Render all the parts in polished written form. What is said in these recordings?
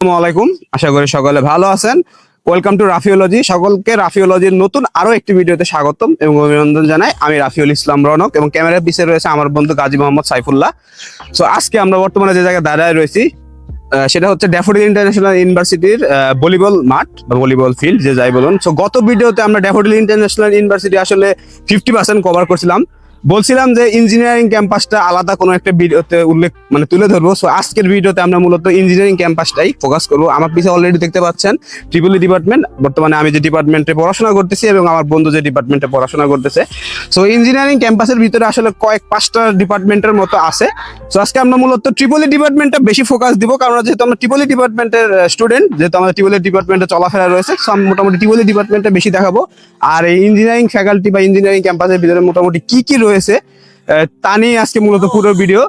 আসসালামু আলাইকুম, আশা করি সকলে ভালো আছেন। Welcome to Rafiology. সকলকে রাফিওলজির নতুন আরো একটি ভিডিওতে স্বাগতম এবং অভিনন্দন জানাই। আমি রাফিউল ইসলাম রনক এবং ক্যামেরার পিছে রয়েছে আমার বন্ধু গাজী মোহাম্মদ সাইফুল্লাহ। সো আজকে আমরা বর্তমানে যে জায়গায় দাঁড়ায় রয়েছি সেটা হচ্ছে ড্যাফোডিল ইন্টারন্যাশনাল ইউনিভার্সিটির ভলিবল মাঠ বা ভলিবল ফিল্ড, যে যাই বলুন। সো গত ভিডিওতে আমরা ড্যাফোডিল ইন্টারন্যাশনাল ইউনিভার্সিটি আসলে 50% কভার করছিলাম। বলছিলাম যে ইঞ্জিনিয়ারিং ক্যাম্পাসটা আলাদা কোনো একটা ভিডিওতে তুলে ধরবো। সো আজকের ভিডিওতে আমরা মূলত ইঞ্জিনিয়ারিং ক্যাম্পাসটাই ফোকাস করবো। আমার পিছে অলরেডি দেখতে পাচ্ছেন ট্রিপল ই ডিপার্টমেন্ট। বর্তমানে আমি যে ডিপার্টমেন্টে পড়াশোনা করতেছি এবং আমার বন্ধু যে ডিপার্টমেন্টে পড়াশোনা করতেছে। সো ইঞ্জিনিয়ারিং ক্যাম্পাসের ভিতরে আসলে পাঁচটা ডিপার্টমেন্টের মতো আছে। সো আজকে আমরা মূলত ট্রিপল ই ডিপার্টমেন্টটা বেশি ফোকাস দিব, কারণ যেহেতু আমরা ট্রিপল ই ডিপার্টমেন্টের স্টুডেন্ট, যেহেতু আমরা ট্রিপল ই ডিপার্টমেন্টে চলাফেরা রয়েছে, মোটামুটি ট্রিপল ই ডিপার্টমেন্টটা বেশি দেখাবো। আর এই ইঞ্জিনিয়ারিং ফ্যাকাল্টি বা ইঞ্জিনিয়ারিং ক্যাম্পাসের ভিতরে মোটামুটি কি কি রয়েছে তা নিয়ে আজকে মূলত পুরো ভিডিও।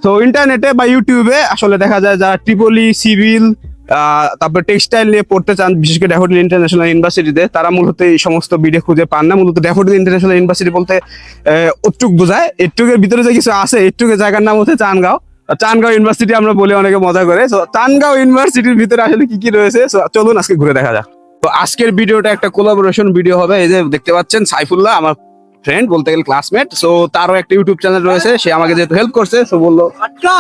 তো ইন্টারনেটে বা ইউটিউবে আসলে দেখা যায় যারা ট্রিপল ই, সিভিল, তারপর টেক্সটাইল নিয়ে পড়তে চান, বিশেষ করে ড্যাফোডিল ইন্টারন্যাশনাল ইউনিভার্সিটিতে, তারা মূলত এই সমস্ত ভিডিও খুঁজে পান না। মূলত ড্যাফোডিল ইন্টারন্যাশনাল ইউনিভার্সিটি বলতে ওটুক বোঝায়, এটুকের ভিতরে যে কিছু আছে, এটুকের জায়গার নাম হচ্ছে চানগাঁও। চানগাঁও ইউনিভার্সিটি আমরা বলে অনেকে মজা করে। তো চানগাঁও ইউনিভার্সিটির ভিতরে আসলে কি কি রয়েছে চলুন আজকে ঘুরে দেখা যাক। তো আজকের ভিডিওটা একটা কোলাবোরেশন ভিডিও হবে। এই যে দেখতে পাচ্ছেন সাইফুল্লাহ আমার ফ্রেন্ড, বলতে গেলে ক্লাসমেট। সো তারও একটা ইউটিউব চ্যানেল রয়েছে, সে আমাকে যেহেতু হেল্প করছে, সো বললো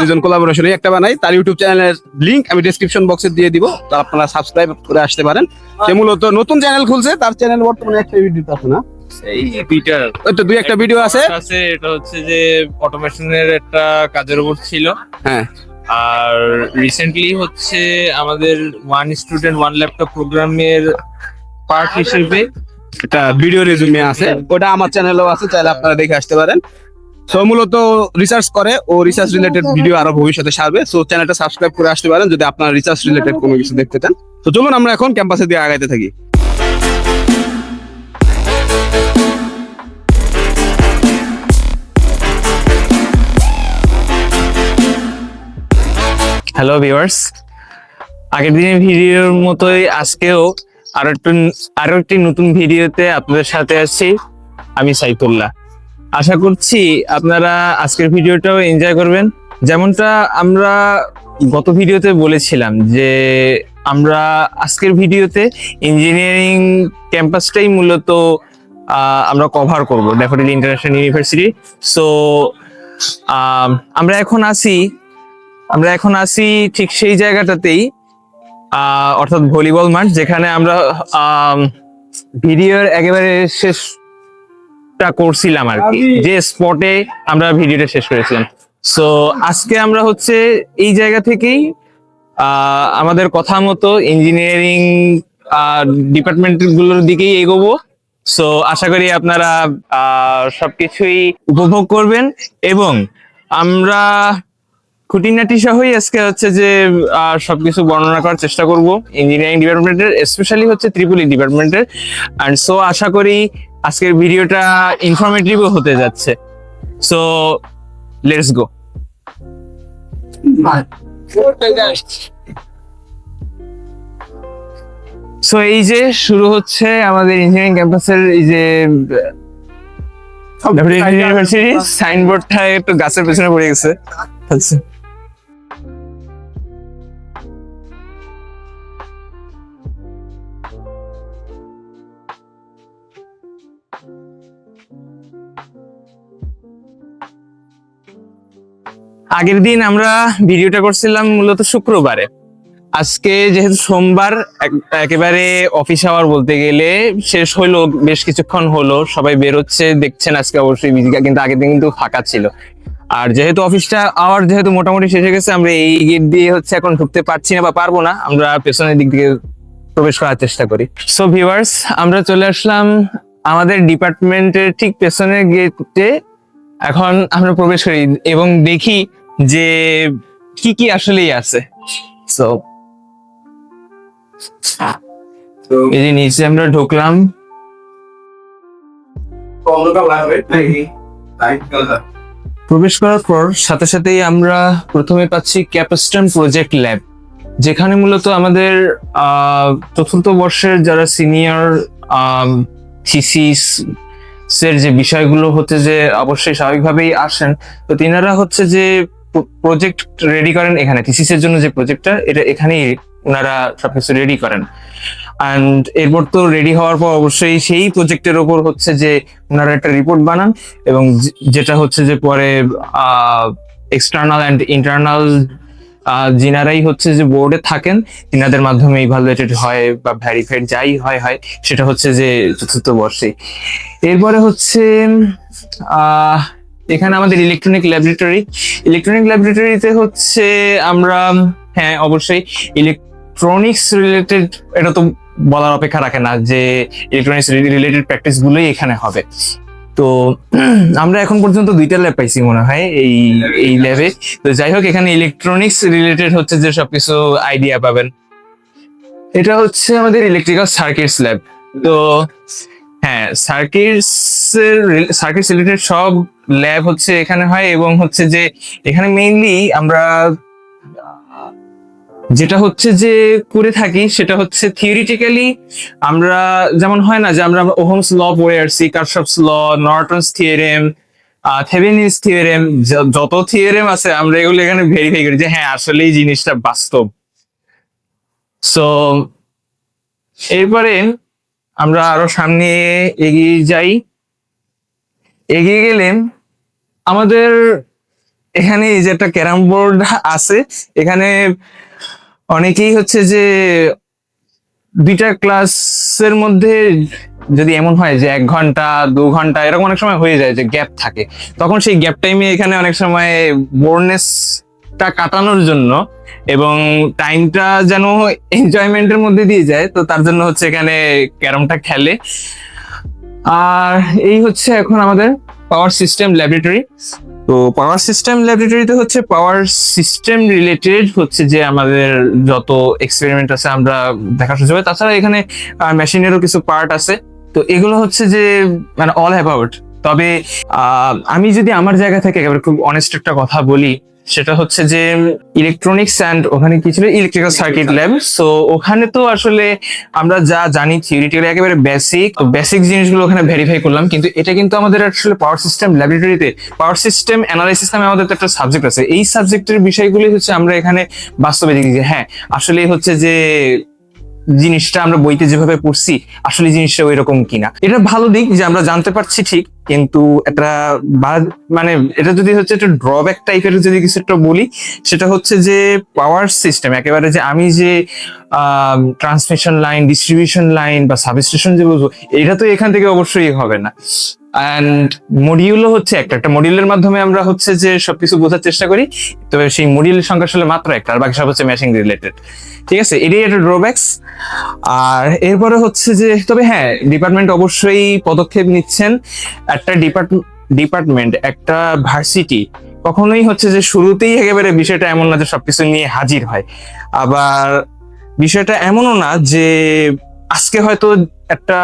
দুজন কোলাবোরেশনে একটা বানাই। তার ইউটিউব চ্যানেলের লিংক আমি ডেসক্রিপশন বক্সে দিয়ে দিব, তো আপনারা সাবস্ক্রাইব করে আসতে পারেন। সে মূলত নতুন চ্যানেল খুলছে, তার চ্যানেল বর্তমানে একটা ভিডিও আছে না, এই দুইটা ওই তো দুই একটা ভিডিও আছে। এটা হচ্ছে যে অটোমেশনের একটা কাজের উপর ছিল। হ্যাঁ, আর রিসেন্টলি হচ্ছে আমাদের ওয়ান স্টুডেন্ট ওয়ান ল্যাপটপ প্রোগ্রামের পার্ট হিসেবে একটা ভিডিও রেজুমে আছে, ওটা আমার চ্যানেলেও আছে, চাইলে আপনারা দেখে আসতে পারেন। সো মূলত রিসার্চ করে, ও রিসার্চ রিলেটেড ভিডিও আরো ভবিষ্যতে ছাড়বে। সো চ্যানেলটা সাবস্ক্রাইব করে আসতে পারেন যদি আপনারা রিসার্চ রিলেটেড কোনো কিছু দেখতে চান। তো চলুন আমরা এখন ক্যাম্পাসে দিয়ে আগাইতে থাকি। হ্যালো ভিউয়ার্স, আগের দিনের ভিডিওর মতোই আজকেও আরো একটি নতুন ভিডিওতে আপনাদের সাথে আছি আমি সাইফুল্লাহ। আশা করছি আপনারা আজকের ভিডিওটাও এনজয় করবেন। যেমনটা আমরা গত ভিডিওতে বলেছিলাম যে আমরা আজকের ভিডিওতে ইঞ্জিনিয়ারিং ক্যাম্পাসটাই মূলত আমরা কভার করব, ড্যাফোডিল ইন্টারন্যাশনাল ইউনিভার্সিটি। সো আমরা এখন আছি ঠিক সেই জায়গাটাতেই, অর্থাৎ ভলিবল মাঠ, যেখানে আমরা ভিডিওর একেবারে শেষটা করছিলাম আর কি, যে স্পটে আমরা ভিডিওটা শেষ করেছিলাম। সো আজকে আমরা হচ্ছে এই জায়গা থেকেই আমাদের কথা মতো ইঞ্জিনিয়ারিং ডিপার্টমেন্ট গুলোর দিকেই এগোবো। সো আশা করি আপনারা সবকিছুই উপভোগ করবেন এবং আমরা খুঁটিনাটি সহই আজকে হচ্ছে যে সবকিছু বর্ণনা করার চেষ্টা করব ইঞ্জিনিয়ারিং ডিপার্টমেন্টের, স্পেশালি হচ্ছে ট্রিপল ই ডিপার্টমেন্টের। এন্ড সো আশা করি আজকের ভিডিওটা ইনফরমেটিভও হতে যাচ্ছে। So let's go. সো এই যে শুরু হচ্ছে আমাদের ইঞ্জিনিয়ারিং ক্যাম্পাসের এই যে ইউনিভার্সিটি সাইনবোর্ডটা একটু গাছের পেছনে পড়ে গেছে। আচ্ছা, আগের দিন আমরা ভিডিওটা করছিলাম মূলত শুক্রবারে। আজকে যেহেতু সোমবার, একেবারে অফিস আওয়ার বলতে গেলে শেষ হইলো, বেশ কিছুক্ষণ হলো, সবাই বেরোচ্ছে, দেখছেন আজকে অবশ্যই বিজি, কিন্তু আগের দিন কিন্তু ফাঁকা ছিল। আর যেহেতু অফিসটা আওয়ার যেহেতু মোটামুটি শেষ হয়ে গেছে, আমরা এই গেট দিয়ে হচ্ছে এখন ঢুকতে পারছি না বা পারবো না, আমরা পেছনের দিক দিয়ে প্রবেশ করার চেষ্টা করি। সো ভিউয়ার্স, আমরা চলে আসলাম আমাদের ডিপার্টমেন্টের ঠিক পেছনের গেটে। এখন আমরা প্রবেশ করি এবং দেখি যে কি কি আসলেই আছে। সো এই যে নিচে আমরা ঢুকলাম, প্রবেশ করার পর সাথে সাথেই আমরা প্রথমে পাচ্ছি ক্যাপাসিটন প্রজেক্ট ল্যাব, যেখানে মূলত আমাদের চতুর্থ বর্ষের যারা সিনিয়র থিসিস এর যে বিষয়গুলো হচ্ছে যে অবশ্যই স্বাভাবিকভাবেই আসেন, তো তিনারা হচ্ছে যে প্রজেক্ট রেডি করেন এখানে। থিসিসের জন্য যে প্রজেক্টটা, এটা এখানেই ওনারা সবকিছু রেডি করেন। অ্যান্ড এরপর তো রেডি হওয়ার পর অবশ্যই সেই প্রজেক্টের ওপর হচ্ছে যে ওনারা একটা রিপোর্ট বানান, এবং যেটা হচ্ছে যে পরে এক্সটার্নাল অ্যান্ড ইন্টারনাল যিনারাই হচ্ছে যে বোর্ডে থাকেন তিনাদের মাধ্যমে ইভালুয়েটেড হয় বা ভ্যারিফাইড যাই হয় সেটা হচ্ছে যে চতুর্থ বর্ষে। এরপরে হচ্ছে এখানে আমাদের ইলেকট্রনিক ল্যাবরেটরিতে হচ্ছে আমরা, হ্যাঁ অবশ্যই ইলেকট্রনিক্স রিলেটেড, এটা তো বলার অপেক্ষা রাখে না যে ইলেকট্রনিক্স রিলেটেড প্র্যাকটিস গুলোই এখানে হবে। তো আমরা এখন পর্যন্ত 2টা ল্যাব পাইছি মনে হয় এই ল্যাবে। তো যাই হোক, এখানে ইলেকট্রনিক্স রিলেটেড হচ্ছে যে সবকিছু আইডিয়া পাবেন। এটা হচ্ছে আমাদের ইলেকট্রিক্যাল সার্কিটস ল্যাব। তো হ্যাঁ, সার্কিটস রিলেটেড সব ল্যাব হচ্ছে এখানে হয়, এবং হচ্ছে যে এখানে মেইনলি আমরা যেটা হচ্ছে যে করে থাকি সেটা হচ্ছে থিওরিটিক্যালি আমরা, যেমন হয় না যে আমরা ওহমস ল পড়ে আসছি, কারশফস ল, নর্টনস থিওরেম, থেভেনিনস থিওরেম, যত থিওরেম আছে আমরা এগুলো এখানে ভেরিফাই করি যে হ্যাঁ আসলে এই জিনিসটা বাস্তব। সো এরপরে আমরা আরো সামনে এগিয়ে যাই। এগিয়ে গেলে আমাদের এখানে এই যে একটা ক্যারাম বোর্ড আছে, এখানে অনেকেই হচ্ছে যে 2টা ক্লাসের মধ্যে যদি এমন হয় যে 1 ঘন্টা 2 ঘন্টা এরকম অনেক সময় হয়ে যায় যে গ্যাপ থাকে, তখন সেই গ্যাপ টাইমে এখানে অনেক সময় বোরনেসটা কাটানোর জন্য এবং টাইমটা যেন এনজয়মেন্টের মধ্যে দিয়ে যায়, তো তার জন্য হচ্ছে এখানে ক্যারমটা খেলে। আর এই হচ্ছে এখন আমাদের পাওয়ার সিস্টেম ল্যাবরেটরি। তো পাওয়ার সিস্টেম ল্যাবরেটরিতে হচ্ছে পাওয়ার সিস্টেম রিলেটেড হচ্ছে যে আমাদের যত এক্সপেরিমেন্ট আছে আমরা দেখার সুযোগ হয়। তাছাড়া এখানে মেশিনেরও কিছু পার্ট আছে, তো এগুলো হচ্ছে যে মানে অল অ্যাবাউট। তবে আমি যদি আমার জায়গা থেকে একেবারে খুব অনেস্ট একটা কথা বলি, সেটা হচ্ছে যে ইলেকট্রনিক্স অ্যান্ড ওখানে কি ছিল ইলেকট্রিক্যাল সার্কিট ল্যাব। সো ওখানে তো আসলে আমরা যা জানি থিওরিটিক্যালি একেবারে বেসিক জিনিসগুলো ওখানে ভেরিফাই করলাম, কিন্তু এটা কিন্তু আমাদের আসলে পাওয়ার সিস্টেম ল্যাবরেটরিতে পাওয়ার সিস্টেম অ্যানালাইসিস নামে আমাদের তো একটা সাবজেক্ট আছে। এই সাবজেক্টের বিষয়গুলি হচ্ছে আমরা এখানে বাস্তবে দেখি যে হ্যাঁ আসলে হচ্ছে যে জিনিসটা আমরা বইতে যেভাবে পড়ছি আসলে জিনিসটা ওই রকম কিনা। এটা ভালো দিক যে আমরা জানতে পারছি ঠিক, কিন্তু একটা মানে এটা যদি হচ্ছে একটা ড্রব্যাক টাইপের যদি কিছু একটা বলি, সেটা হচ্ছে যে পাওয়ার সিস্টেম একেবারে যে আমি যে ট্রান্সমিশন লাইন, ডিস্ট্রিবিউশন লাইন বা সাবস্টেশন যে বলবো, এটা তো এখান থেকে অবশ্যই হবে না। অ্যান্ড মডিউলও হচ্ছে একটা মডিউলের মাধ্যমে আমরা হচ্ছে যে সবকিছু বোঝার চেষ্টা করি, তবে সেই মডিউলের সংখ্যা আসলে মাত্র একটা, আর বাকি সব হচ্ছে মেশিন রিলেটেড। ঠিক আছে, এটাই একটা ড্রব্যাকস। আর এরপরে হচ্ছে যে তবে হ্যাঁ, ডিপার্টমেন্ট অবশ্যই পদক্ষেপ নিচ্ছেন। একটা ডিপার্টমেন্ট একটা ভার্সিটি কখনোই হচ্ছে যে শুরুতেই একেবারে বিষয়টা এমন না যে সবকিছু নিয়ে হাজির হয়। আবার বিষয়টা এমনও না যে আজকে হয়তো একটা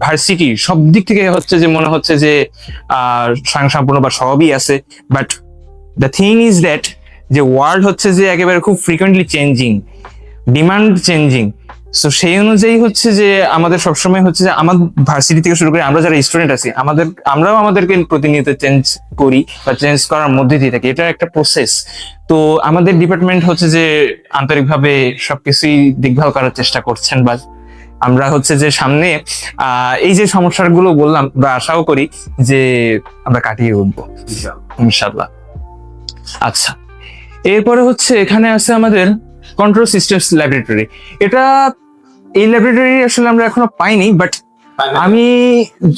ভার্সিটি সব দিক থেকে হচ্ছে যে মনে হচ্ছে যে স্বয়ংসম্পূর্ণ বা সবই আছে, but the thing is that যে ওয়ার্ল্ড হচ্ছে যে একেবারে খুব frequently changing, demand changing. So সেই অনুযায়ী হচ্ছে যে আমাদের সবসময় হচ্ছে যে আমার ভার্সিটি থেকে শুরু করে আমরা যারা স্টুডেন্ট আছি আমরাও আমাদেরকে প্রতিনিয়ত চেঞ্জ করি বা চেঞ্জ করার মধ্যে দিয়ে থাকি, এটা একটা প্রসেস। তো আমাদের ডিপার্টমেন্ট হচ্ছে যে আন্তরিকভাবে সবকিছুই দেখভাল করার চেষ্টা করছেন, বা আমরা হচ্ছে যে সামনে এই যে সমস্যাগুলো বললাম বা আশাও করি যে আমরা কাটিয়ে উঠবো ইনশাল্লাহ। আচ্ছা, এরপরে হচ্ছে এখানে আছে আমাদের কন্ট্রোল সিস্টেমস ল্যাবরেটরি। এই ল্যাবরেটরি আসলে আমরা এখনো পাইনি, বাট আমি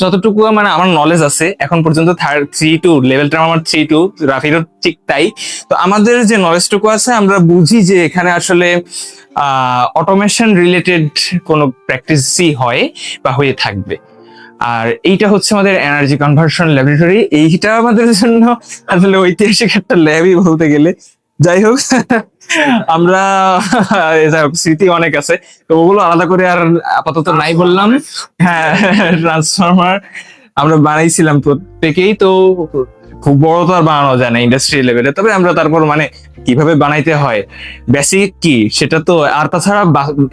যতটুকু মানে আমার নলেজ আছে এখন পর্যন্ত 3-2 লেভেলটা আমার 3-2, রাফিরও ঠিক তাই। তো আমাদের যে নলেজটুকু আছে আমরা বুঝি যে এখানে আসলে অটোমেশন রিলেটেড কোনো প্র্যাকটিসই হয় বা হয়ে থাকবে। আর এইটা হচ্ছে আমাদের এনার্জি কনভার্সন ল্যাবরেটরি। এইটা আমাদের জন্য আসলে ঐতিহাসিক একটা ল্যাবই বলতে গেলে। যাই হোক, আমরা স্মৃতি অনেক আছে, তো ওগুলো আলাদা করে আর আপাতত নাই বললাম। হ্যাঁ, ট্রান্সফরমার আমরা বানাইছিলাম প্রত্যেকেই, তো খুব বড় তো আর বানানো যায় না ইন্ডাস্ট্রি লেভেলে, তবে আমরা তারপর মানে কিভাবে বানাইতে হয় বেসিক কি সেটা তো। আর তাছাড়া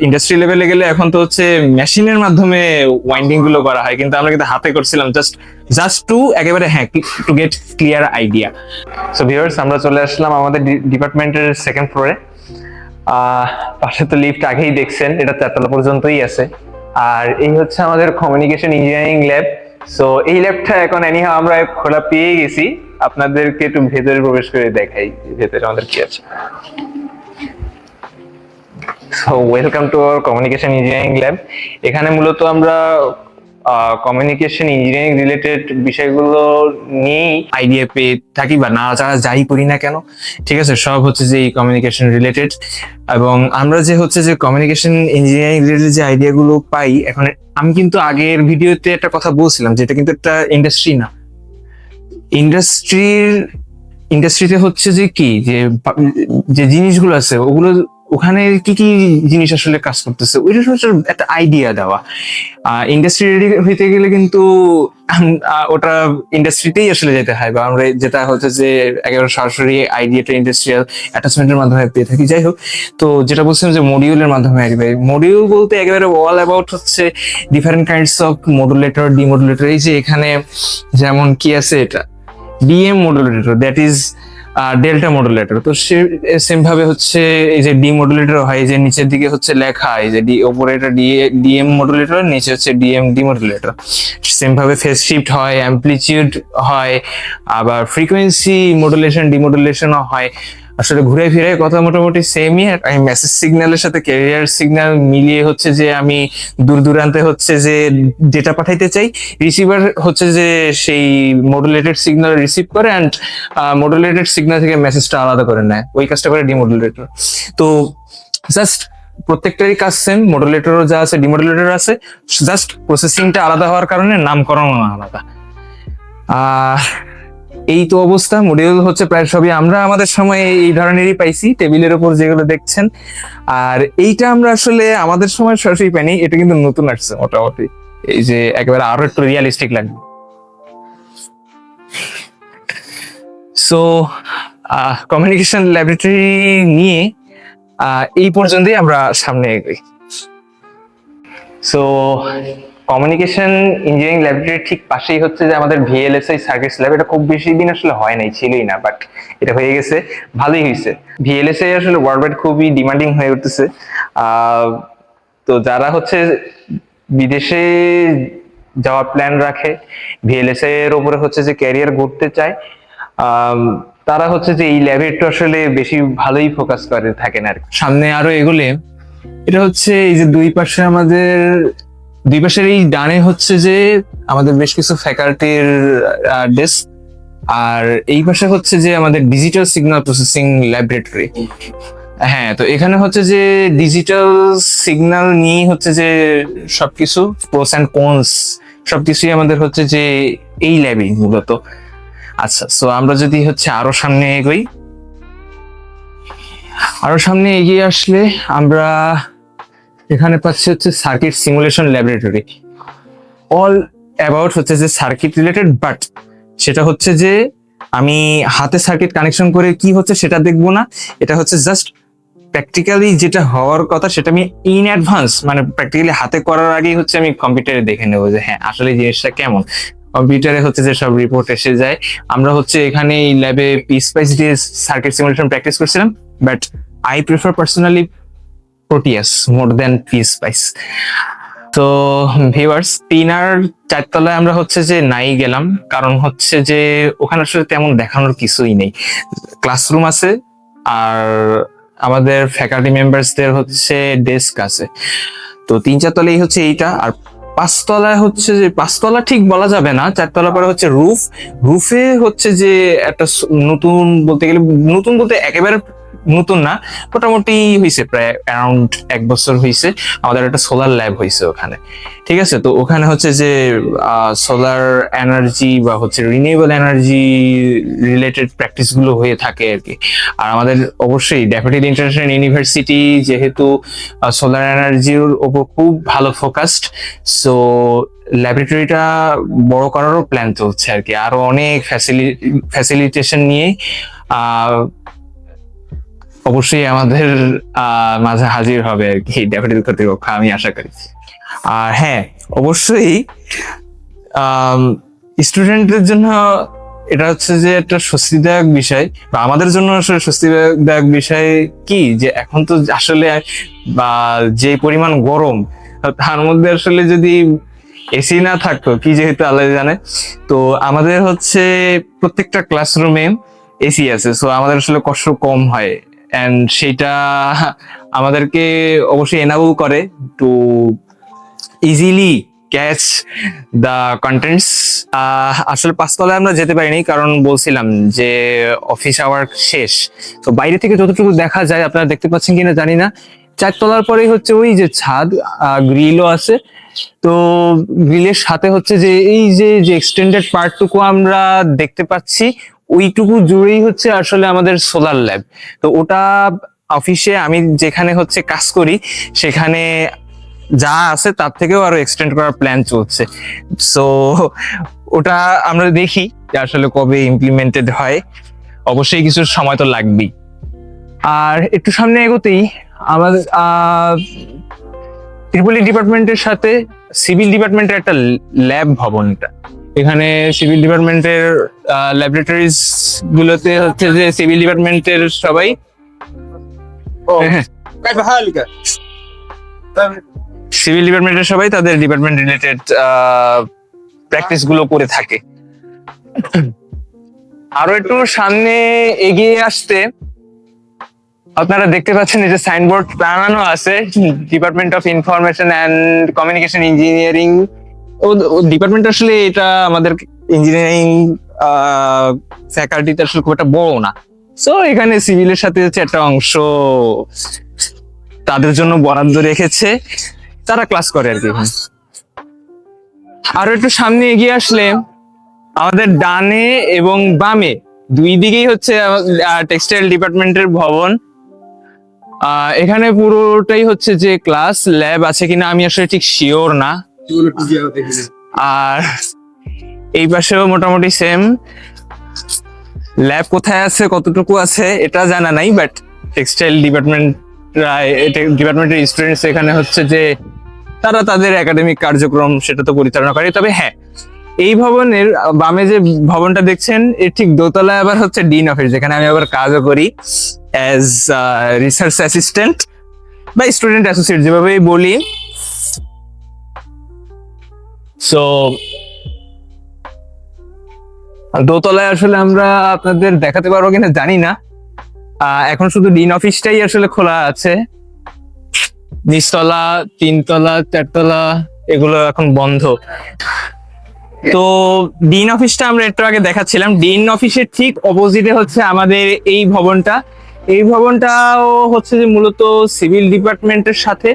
ইন্ডাস্ট্রি লেভেলে গেলে এখন তো হচ্ছে মেশিনের মাধ্যমে ওয়াইন্ডিং গুলো করা হয়, কিন্তু আমরা কিন্তু হাতে করছিলাম জাস্ট টু একেবারে হ্যাঁ to get clear idea. So viewers, আমরা চলে আসলাম আমাদের ডিপার্টমেন্টের সেকেন্ড ফ্লোরে। পাশে তো লিফট আগেই দেখছেন, এটা 4 তলা পর্যন্তই আছে। আর এই হচ্ছে আমাদের কমিউনিকেশন ইঞ্জিনিয়ারিং ল্যাব। সো এই ল্যাবটা এখন এনিহাও আমরা খোলা পেয়ে গেছি, আপনাদেরকে একটু ভেতরে প্রবেশ করে দেখাই ভেতরে আমাদের কি আছে। So welcome to our communication engineering lab. এখানে মূলত আমরা কমিউনিকেশন ইঞ্জিনিয়ারিং রিলেটেড বিষয়গুলো নিয়েই আইডিয়া পেয়ে থাকি, বা না যারা যাই করি না কেন, ঠিক আছে, সব হচ্ছে যে এই কমিউনিকেশন রিলেটেড। এবং আমরা যে হচ্ছে যে কমিউনিকেশন ইঞ্জিনিয়ারিং রিলেটেড যে আইডিয়াগুলো পাই, এখন আমি কিন্তু আগের ভিডিওতে একটা কথা বলছিলাম যে এটা কিন্তু একটা ইন্ডাস্ট্রি না। ইন্ডাস্ট্রিতে হচ্ছে যে কি যে জিনিসগুলো আছে ওগুলো ওখানে কি কি জিনিস আসলে কাজ করতেছে ওইটা হচ্ছে একটা আইডিয়া দেওয়া। ইন্ডাস্ট্রি রেডি হইতে গেলে কিন্তু ওটা ইন্ডাস্ট্রিতেই আসলে যেতে হয়, বা আমরা যেটা হচ্ছে যে একেবারে সরাসরি আইডিয়াটা ইন্ডাস্ট্রিয়াল অ্যাটাচমেন্টের মাধ্যমে পেয়ে থাকি। যাই হোক, তো যেটা বলছিলাম যে মডিউলের মাধ্যমে আসবে, মডিউল বলতে একেবারে অল অ্যাবাউট হচ্ছে ডিফারেন্ট কাইন্ডস অফ মডুলেটর, ডিমডুলেটর। এই যে এখানে যেমন কি আছে, এটা DM modulator, that is delta modulator. তো সেম ভাবে হচ্ছে এই যে ডি মডুলেটর হয়, যে নিচের দিকে হচ্ছে লেখা এই যে ওপরে এটা ডিএম মডুলেটর, নিচে হচ্ছে ডিএম ডিমডুলেটর। সেম ভাবে ফেজ শিফট হয়, অ্যাম্পলিটিউড হয়, আবার ফ্রিকোয়েন্সি মডুলেশন ডিমডুলেশনও হয়। আসলে ঘুরে ফিরে কথা মোটামুটি সেমই। আমি মেসেজ সিগন্যালের সাথে ক্যারিয়ার সিগন্যাল মিলিয়ে হচ্ছে যে আমি দূর দূরান্তে হচ্ছে যে ডেটা পাঠাইতে চাই, রিসিভার হচ্ছে যে সেই মডুলেটেড সিগন্যাল রিসিভ করে অ্যান্ড মডুলেটেড সিগন্যাল থেকে মেসেজটা আলাদা করে নেয়, ওই কাজটা করে ডিমডুলেটর। তো জাস্ট প্রত্যেকটারই কাজ সেম, মডুলেটরও যা আছে ডিমডুলেটর আছে, জাস্ট প্রসেসিংটা আলাদা হওয়ার কারণে নামকরণ আলাদা। এই তো অবস্থা। মডিউল হচ্ছে প্রায় সবই আমরা আমাদের সময় এই ধরনেরই পাইছি, টেবিলের উপর যেগুলো দেখছেন। আর এইটা আমরা আসলে আমাদের সময় সরাসরি পাইনি, এটা কিন্তু নতুন আসছে মোটামুটি, এই যে একেবারে আরো একটু রিয়ালিস্টিক লাগবে। সো কমিউনিকেশন ল্যাবরেটরি নিয়ে এই পর্যন্তই আমরা সামনে এগোই। সো কমিউনিকেশন ইঞ্জিনিয়ারিং ল্যাবরেটরির ঠিক পাশেই হচ্ছে যে আমাদের ভিএলএসআই সার্কিটস ল্যাব। এটা খুব বেশি দিন আসলে হয় নাই, ছিলই না, বাট এটা হয়ে গেছে, ভালোই হয়েছে। ভিএলএসআই আসলে ওয়ার্ল্ড খুবই ডিমান্ডিং হয়ে উঠতেছে। তো যারা হচ্ছে বিদেশে যাওয়ার প্ল্যান রাখে, ভিএলএসআই এর উপরে হচ্ছে যে ক্যারিয়ার গড়তে চায়, তারা হচ্ছে যে এই ল্যাবে একটু আসলে বেশি ভালোই ফোকাস করে থাকেন আর কি। সামনে আরো এগুলে এটা হচ্ছে এই যে দুই পাশের এই ডানে হচ্ছে যে আমাদের বেশ কিছু ফ্যাকাল্টির ডেস্ক, আর এই পাশে হচ্ছে যে আমাদের ডিজিটাল সিগন্যাল প্রসেসিং ল্যাবরেটরি। হ্যাঁ, তো এখানে হচ্ছে যে ডিজিটাল সিগন্যাল নিয়ে হচ্ছে যে সবকিছু প্রোস এন্ড কনস সবকিছুই আমাদের হচ্ছে যে এই ল্যাবে মূলত। আচ্ছা, সো আমরা যদি হচ্ছে আরো সামনে এগোই, আরো সামনে এগিয়ে আসলে আমরা এখানে পাচ্ছি হচ্ছে circuit simulation laboratory. All about হচ্ছে যে সার্কিট রিলেটেড, বাট সেটা হচ্ছে যে আমি হাতে সার্কিট কানেকশন করে কি হচ্ছে সেটা দেখবো না, এটা হচ্ছে জাস্ট প্র্যাকটিক্যালি যেটা হওয়ার কথা সেটা আমি ইন অ্যাডভান্স, মানে প্র্যাকটিক্যালি হাতে করার আগেই হচ্ছে আমি কম্পিউটারে দেখে নেবো যে হ্যাঁ আসলে জিনিসটা কেমন। কম্পিউটারে হচ্ছে যে সব রিপোর্ট এসে যায়। আমরা হচ্ছে এখানে এই ল্যাবে পিএসপাইস দিয়ে সার্কিট সিমুলেশন প্র্যাকটিস করছিলাম, but I prefer personally Proteus more than PSpice. তো ভিউয়ার্স, 3 আর 4 তলায় আমরা হচ্ছে যে নাই গেলাম, কারণ হচ্ছে যে ওখানে আসলে তেমন দেখানোর কিছুই নেই। ক্লাসরুম আছে আর আমাদের ফ্যাকাল্টি মেম্বারসদের হচ্ছে ডেস্ক আছে। তো 3-4 তলায় হচ্ছে এইটা। আর 5 তলায় হচ্ছে যে 5 তলা ঠিক বলা যাবে না, 4 তলা পরে হচ্ছে রুফে হচ্ছে যে একটা নতুন বলতে গেলে, নতুন বলতে একেবারে নতুন না, মোটামুটি হয়েছে প্রায় অ্যারাউন্ড 1 বছর হয়েছে, আমাদের একটা সোলার ল্যাব হয়েছে ওখানে। ঠিক আছে, তো ওখানে হচ্ছে যে সোলার এনার্জি বা হচ্ছে রিনিউয়েবল এনার্জি রিলেটেড প্র্যাকটিস গুলো হয়ে থাকে আর কি। আর আমাদের অবশ্যই ড্যাফোডিল ইন্টারন্যাশনাল ইউনিভার্সিটি যেহেতু সোলার এনার্জির ওপর খুব ভালো ফোকাসড, সো ল্যাবরেটরিটা বড় করারও প্ল্যান চলছে আর কি। আরো অনেক ফ্যাসিলিটেশন নিয়ে অবশ্যই আমাদের মাঝে হাজির হবে আর কি ড্যাফোডিল কর্তৃপক্ষ, আমি আশা করি। আর হ্যাঁ, অবশ্যই স্টুডেন্টদের জন্য এটা হচ্ছে যে একটা স্বস্তিদায়ক বিষয়, বা আমাদের জন্য আসলে স্বস্তিদায়ক বিষয় কি, যে এখন তো আসলে বা যে পরিমাণ গরম, তার মধ্যে আসলে যদি এসি না থাকতো কি, যেহেতু আল্লাহ জানে, তো আমাদের হচ্ছে প্রত্যেকটা ক্লাসরুমে এসি আছে, সো আমাদের আসলে কষ্ট কম হয়, এন্ড সেটা আমাদেরকে অবশ্যই এনাবল করে to easily catch the contents. আসলে 5 তলায় আমরা যেতে পারিনি, কারণ বলছিলাম যে অফিস আওয়ার শেষ, তো বাইরে থেকে যতটুকু দেখা যায়, আপনারা দেখতে পাচ্ছেন কিনা জানি না, 4 তলার পরেই হচ্ছে ওই যে ছাদ, গ্রিলও আছে। তো গ্রিলের সাথে হচ্ছে যে এই যে যে এক্সটেন্ডেড পার্টটুকু আমরা দেখতে পাচ্ছি, ওইটুকু জুড়েই হচ্ছে আসলে আমাদের সোলার ল্যাব। তো ওটা অফিসে আমি যেখানে হচ্ছে কাজ করি সেখানে যা আছে তার থেকেও আরো এক্সটেন্ড করার প্ল্যান চলছে। সো ওটা আমরা দেখি যে আসলে কবে ইমপ্লিমেন্টেড হয়, অবশ্যই কিছু সময় তো লাগবেই। আর একটু সামনে এগোতেই আমাদের ট্রিপলি ডিপার্টমেন্টের সাথে সিভিল ডিপার্টমেন্টের একটা ল্যাব ভবনটা, এখানে সিভিল ডিপার্টমেন্টের ল্যাবরেটরিজ গুলোতে হচ্ছে যে সিভিল ডিপার্টমেন্টের সবাই সিভিল ডিপার্টমেন্টের সবাই তাদের ডিপার্টমেন্ট রিলেটেড প্র্যাকটিস গুলো করে থাকে। আরো একটু সামনে এগিয়ে আসতে আপনারা দেখতে পাচ্ছেন এই যে সাইনবোর্ড বানানো আছে, department of information and communication engineering. ও ডিপার্টমেন্ট আসলে এটা আমাদের ইঞ্জিনিয়ারিং ফ্যাকাল্টিতে আসলে খুব একটা বড় না, সো এখানে সিভিলের সাথে হচ্ছে একটা অংশ তাদের জন্য বরাদ্দ রেখেছে, তারা ক্লাস করে আর কি। আরো একটু সামনে এগিয়ে আসলে আমাদের ডানে এবং বামে দুই দিকেই হচ্ছে টেক্সটাইল ডিপার্টমেন্টের ভবন। এখানে পুরোটাই হচ্ছে যে ক্লাস, ল্যাব আছে কিনা আমি আসলে ঠিক শিওর না। আর এই পাশেও মোটামুটি সেম, ল্যাব কোথায় আছে কতটুকু আছে এটা জানা নাই, বাট টেক্সটাইল ডিপার্টমেন্টের স্টুডেন্টস এখানে হচ্ছে যে তারা তাদের একাডেমিক কার্যক্রম সেটা তো পরিচালনা করে। তবে হ্যাঁ, এই ভবনের বামে যে ভবনটা দেখছেন এর ঠিক দোতলায় আবার হচ্ছে ডিন অফিস, যেখানে আমি আবার কাজও করি অ্যাজ রিসার্চ অ্যাসিস্ট্যান্ট বা স্টুডেন্ট অ্যাসোসিয়েট যেভাবেই বলি। সো দোতলায় আসলে আমরা আপনাদের দেখাতে পারবো কিনা জানি না, এখন শুধু ডিন অফিসটাই আসলে খোলা আছে, নিচতলা 3 তলা 4 তলা এগুলো এখন বন্ধ। তো ডিন অফিসটা আমরা একটু আগে দেখাচ্ছিলাম, ডিন অফিসের ঠিক অপোজিটে হচ্ছে আমাদের এই ভবনটা। এই ভবনটাও হচ্ছে যে মূলত সিভিল ডিপার্টমেন্টের সাথে,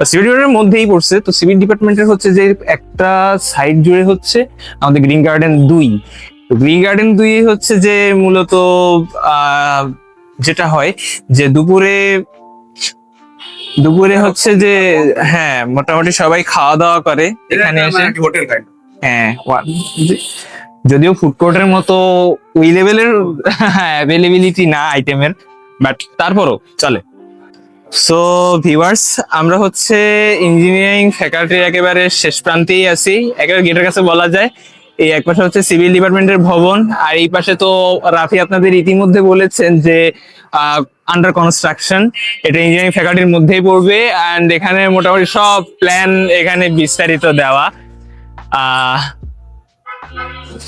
সিভিল ডিপার্টমেন্টের মধ্যেই পড়ছে। তো সিভিল ডিপার্টমেন্টের হচ্ছে যে একটা সাইড জুড়ে হচ্ছে আমাদের গ্রিন গার্ডেন 2। তো গ্রিন গার্ডেন 2 হচ্ছে যে মূলত যেটা হয় যে দুপুরে হচ্ছে যে হ্যাঁ মোটামুটি সবাই খাওয়া দাওয়া করে এখানে এসে। হ্যাঁ, যদিও ফুড কোর্টের মতো ওই লেভেলের অ্যাভেলেবিলিটি না আইটেমের, বাট তারপরও চলে। সো ভিউয়ার্স, আমরা হচ্ছে ইঞ্জিনিয়ারিং ফ্যাকাল্টির একেবারে শেষ প্রান্তেই আছি, একেবারে গেটের কাছে বলা যায়। এই এক পাশে হচ্ছে সিভিল ডিপার্টমেন্টের ভবন, আর এই পাশে তো রাফি আপনাদের ইতিমধ্যে বলেছেন যে আন্ডার কনস্ট্রাকশন, এটা ইঞ্জিনিয়ারিং ফ্যাকাল্টির মধ্যেই পড়বে। অ্যান্ড এখানে মোটামুটি সব প্ল্যান এখানে বিস্তারিত দেওয়া।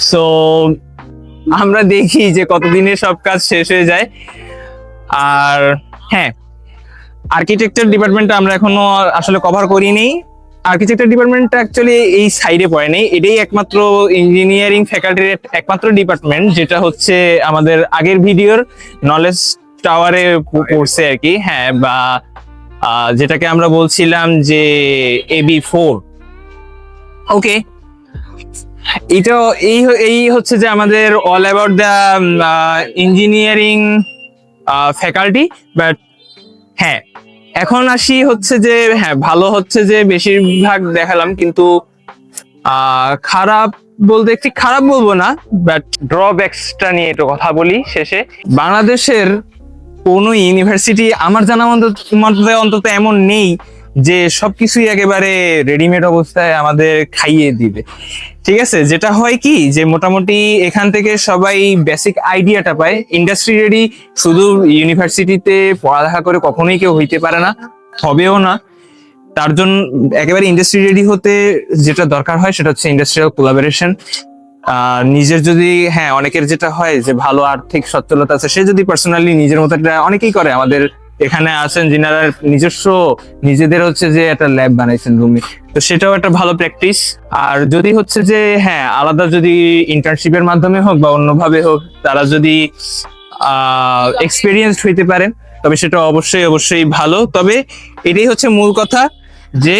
সো আমরা দেখি যে কতদিনে সব কাজ শেষ হয়ে যায়। আর হ্যাঁ, আর্কিটেকচার ডিপার্টমেন্টটা আমরা এখনো আসলে কভার করিনি। আর্কিটেকচার ডিপার্টমেন্টটা অ্যাকচুয়ালি এই সাইডে পড়ে নেই, এটাই একমাত্র ইঞ্জিনিয়ারিং ফ্যাকাল্টির একমাত্র ডিপার্টমেন্ট যেটা হচ্ছে আমাদের আগের ভিডিওর নলেজ টাওয়ারে পড়ছে আর কি। হ্যাঁ, বা যেটাকে আমরা বলছিলাম যে AB4। ওকে, এটা এই হচ্ছে যে আমাদের all about the engineering faculty. But হ্যাঁ, এখন আসি হচ্ছে যে হ্যাঁ ভালো হচ্ছে যে বেশিরভাগ দেখালাম, কিন্তু খারাপ বলতে একটি খারাপ বলবো না, বাট ড্রব্যাকসটা নিয়ে একটু কথা বলি শেষে। বাংলাদেশের কোনো ইউনিভার্সিটি আমার জানা মতে অন্তত এমন নেই যে সবকিছুই একেবারে রেডিমেড অবস্থায় আমাদের খাইয়ে দিবে। ঠিক আছে, যেটা হয় কি যে মোটামুটি এখান থেকে সবাই বেসিক আইডিয়াটা পায়। ইন্ডাস্ট্রি রেডি শুধু ইউনিভার্সিটিতে পড়ালেখা করে কখনোই কেউ হইতে পারে না, হবেও না। তার জন্য একেবারে ইন্ডাস্ট্রি রেডি হতে যেটা দরকার হয় সেটা হচ্ছে ইন্ডাস্ট্রিয়াল কোলাবোরেশন। নিজের যদি, হ্যাঁ, অনেকের যেটা হয় যে ভালো আর্থিক সচ্ছলতা আছে, সে যদি পার্সোনালি নিজের মতো একটা, অনেকেই করে, আমাদের এখানে আছেন যিনারা নিজস্ব নিজেদের হচ্ছে যে একটা ল্যাব বানাইছেন রুমে, তো সেটাও একটা ভালো প্র্যাকটিস। আর যদি হচ্ছে যে হ্যাঁ আলাদা যদি ইন্টার্নশিপের মাধ্যমে হোক বা অন্যভাবে হোক, তারা যদি এক্সপিরিয়েন্সড হইতে পারেন তবে সেটা অবশ্যই অবশ্যই ভালো। তবে এটাই হচ্ছে মূল কথা যে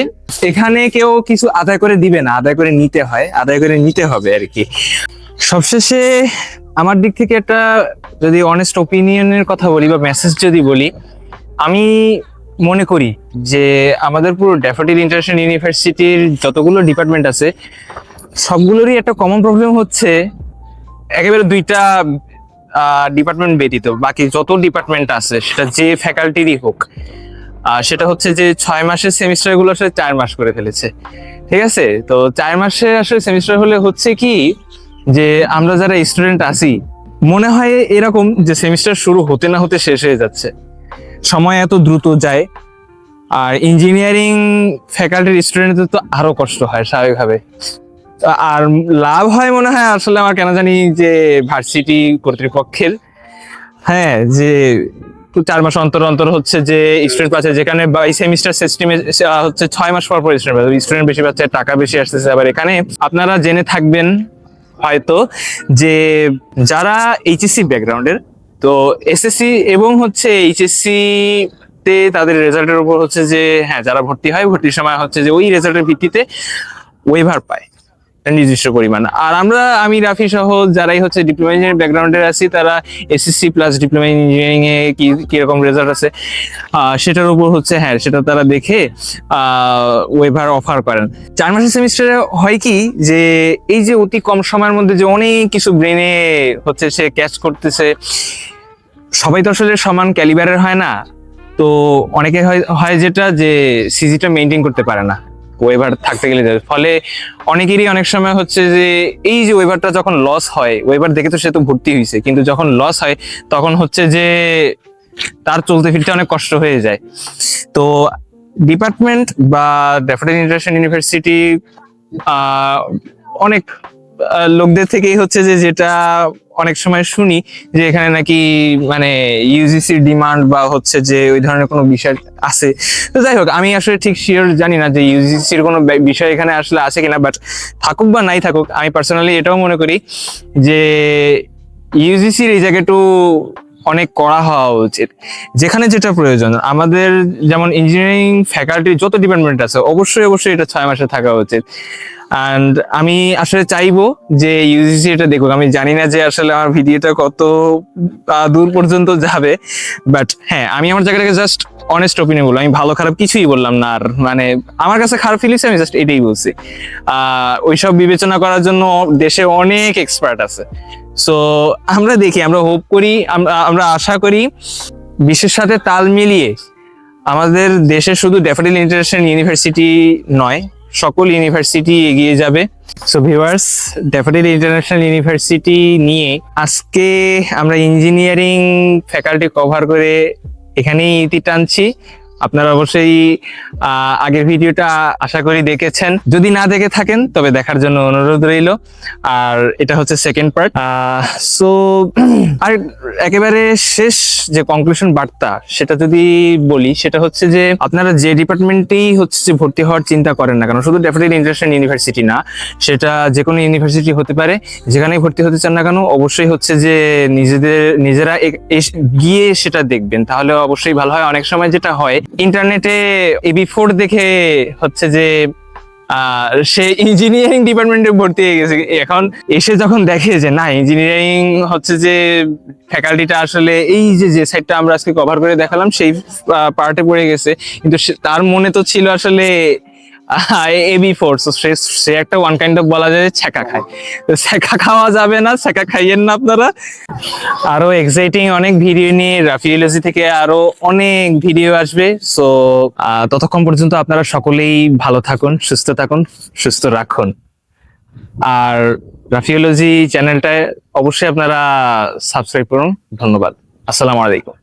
এখানে কেউ কিছু আদায় করে দিবে না, আদায় করে নিতে হয়, আদায় করে নিতে হবে আর কি। সবশেষে আমার দিক থেকে একটা যদি অনেস্ট ওপিনিয়নের কথা বলি বা মেসেজ যদি বলি, আমি মনে করি যে আমাদের পুরো ড্যাফোডিল ইন্টারন্যাশনাল ইউনিভার্সিটির যতগুলো ডিপার্টমেন্ট আছে সবগুলোরই একটা কমন প্রবলেম হচ্ছে একেবারে দুইটা ডিপার্টমেন্ট ব্যতীত বাকি যত ডিপার্টমেন্ট আছে সেটা যে ফ্যাকাল্টিরই হোক, সেটা হচ্ছে যে 6 মাসের সেমিস্টার গুলো আসলে 4 মাস করে ফেলেছে। ঠিক আছে, তো 4 মাসে আসলে সেমিস্টার হলে হচ্ছে কি যে আমরা যারা স্টুডেন্ট আছি মনে হয় এরকম যে সেমিস্টার শুরু হতে না হতে শেষ হয়ে যাচ্ছে, সময় এত দ্রুত যায়। আর ইঞ্জিনিয়ারিং ফ্যাকাল্টির স্টুডেন্টদের তো আরো কষ্ট হয় স্বাভাবিকভাবে। আর লাভ হয় মনে হয় আসলে আমার কেন জানি যে ভার্সিটি কর্তৃপক্ষের, হ্যাঁ, যে 4 মাস অন্তর অন্তর হচ্ছে যে স্টুডেন্ট পাচ্ছে, যেখানে বাই সেমিস্টার সিস্টেমে হচ্ছে 6 মাস পর পর স্টুডেন্ট বেশি পাচ্ছে, টাকা বেশি আসতেছে। আবার এখানে আপনারা জেনে থাকবেন হয়তো যে যারা এইচএসসি ব্যাকগ্রাউন্ডের, তো এসএসসি এবং হচ্ছে এইচএসসি তে তাদের রেজাল্টের উপর হচ্ছে যে হ্যাঁ যারা ভর্তি হয় ভর্তির সময় হচ্ছে যে ওই রেজাল্টের ভিত্তিতে ওয়েভার পায় নির্দিষ্ট পরিমাণ। আর আমি রাফি সহ যারাই হচ্ছে ডিপ্লোমা ইঞ্জিনিয়ারিং ব্যাকগ্রাউন্ডের আছি, তারা এসএসসি প্লাস ডিপ্লোমা ইঞ্জিনিয়ারিং এ কিরকম রেজাল্ট আছে সেটার উপর হচ্ছে হ্যাঁ সেটা তারা দেখে ওয়েভার অফার করেন। 4 মাসের সেমিস্টারে হয় কি যে এই যে অতি কম সময়ের মধ্যে যে অনেক কিছু ব্রেনে হচ্ছে সে ক্যাচ করতেছে, সবাই তো আসলে সমান ক্যালিবারের হয় না। তো অনেকে হয় যেটা যে সিজিটা মেনটেন করতে পারে না ওয়েভার থাকতে গেলে, ফলে অনেকেরই অনেক সময় হচ্ছে যে এই যে ওয়েভারটা যখন লস হয়, ওয়েভার দেখে তো সে তো ভর্তি হয়েছে, কিন্তু যখন লস হয় তখন হচ্ছে যে তার চলতে ফিরতে অনেক কষ্ট হয়ে যায়। তো ডিপার্টমেন্ট বা ড্যাফোডিল ইন্টারন্যাশনাল ইউনিভার্সিটি অনেক লোকদের থেকেই হচ্ছে যে যেটা অনেক সময় শুনি যে এখানে নাকি মানে ইউজিসির ডিমান্ড বা হচ্ছে যে ওই ধরনের কোনো বিষয় আছে। তো যাই হোক, আমি আসলে ঠিক শিওর জানি না যে ইউজিসির কোনো বিষয় এখানে আসলে আছে কিনা, বাট থাকুক বা নাই থাকুক, আমি পার্সোনালি এটাও মনে করি যে ইউজিসির এই জায়গাটু অনেক করা হওয়া উচিত, যেখানে যেটা প্রয়োজন। আমাদের যেমন ইঞ্জিনিয়ারিং ফ্যাকাল্টির যত ডিপার্টমেন্ট আছে অবশ্যই অবশ্যই এটা 6 মাসে থাকা উচিত। অ্যান্ড আমি আসলে চাইবো যে ইউজিসি এটা দেখুক। আমি জানি না যে আসলে আমার ভিডিওটা কত দূর পর্যন্ত যাবে, বাট হ্যাঁ আমি আমার জায়গাটাকে জাস্ট অনেস্ট ওপিনিয়ন বললাম, আমি ভালো খারাপ কিছুই বললাম না। আর মানে আমার কাছে খারাপ ফিল হয়েছে, আমি জাস্ট এটাই বলছি। ওইসব বিবেচনা করার জন্য দেশে অনেক এক্সপার্ট আছে। সো আমরা দেখি, আমরা হোপ করি, আমরা আশা করি বিশ্বের সাথে তাল মিলিয়ে আমাদের দেশে শুধু ড্যাফোডিল ইন্টারন্যাশনাল ইউনিভার্সিটি নয়, সকল ইউনিভার্সিটি এগিয়ে যাবে। So viewers, daffodil international university নিয়ে আজকে আমরা ইঞ্জিনিয়ারিং ফ্যাকাল্টি কভার করে এখানেই ইতি টানছি। আপনারা অবশ্যই আগের ভিডিওটা আশা করি দেখেছেন, যদি না দেখে থাকেন তবে দেখার জন্য অনুরোধ রইল। আর এটা হচ্ছে সেকেন্ড পার্ট। সো আর একেবারে শেষ যে কনক্লুশন বার্তা সেটা যদি বলি, সেটা হচ্ছে যে আপনারা যে ডিপার্টমেন্টেই হচ্ছে যে ভর্তি হওয়ার চিন্তা করেন না কেন, শুধু ড্যাফোডিল ইন্টারন্যাশনাল ইউনিভার্সিটি না, সেটা যে কোনো ইউনিভার্সিটি হতে পারে, যেখানেই ভর্তি হতে চান না কেন অবশ্যই হচ্ছে যে নিজেরা গিয়ে সেটা দেখবেন, তাহলে অবশ্যই ভালো হয়। অনেক সময় যেটা হয় ইন্টারনেটে AB4 দেখে হচ্ছে যে সে ইঞ্জিনিয়ারিং ডিপার্টমেন্টে ভর্তি হয়ে গেছে, এখন এসে যখন দেখে যে না ইঞ্জিনিয়ারিং হচ্ছে যে ফ্যাকাল্টিটা আসলে এই যে সাইডটা আমরা আজকে কভার করে দেখালাম সেই পার্টে পড়ে গেছে, কিন্তু তার মনে তো ছিল আসলে এবি ফোর্স, সে একটা ওয়ান কাইন্ড অফ বলা যায় ছ্যাঁকা খায়। তো ছ্যাঁকা খাওয়া যাবে না, ছ্যাঁকা খাইয়েন না আপনারা। আরো এক্সাইটিং অনেক ভিডিও নিয়ে রাফিওলজি থেকে আরো অনেক ভিডিও আসবে। সো ততক্ষণ পর্যন্ত আপনারা সকলেই ভালো থাকুন, সুস্থ থাকুন, সুস্থ রাখুন। আর রাফিওলজি চ্যানেলটায় অবশ্যই আপনারা সাবস্ক্রাইব করুন। ধন্যবাদ। আসসালামু আলাইকুম।